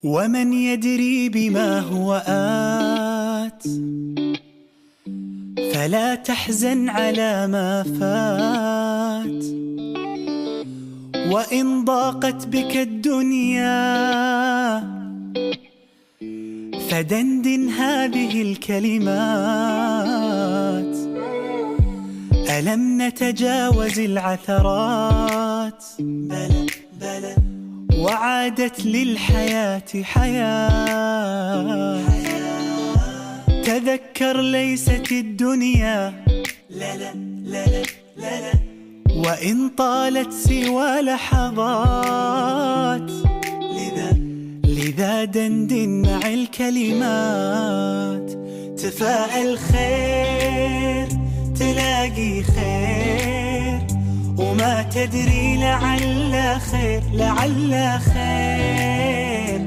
ومن يدري بما هو آت، فلا تحزن على ما فات. وإن ضاقت بك الدنيا فدندن هذه الكلمات: ألم نتجاوز العثرات؟ بلى بلى، وعادت للحياة حياة. تذكر ليست الدنيا لا لا لا لا لا، وإن طالت سوى لحظات. لذا دندن مع الكلمات. تفاءل خير تلاقي خير، وما تدري لعل خير لعل خير.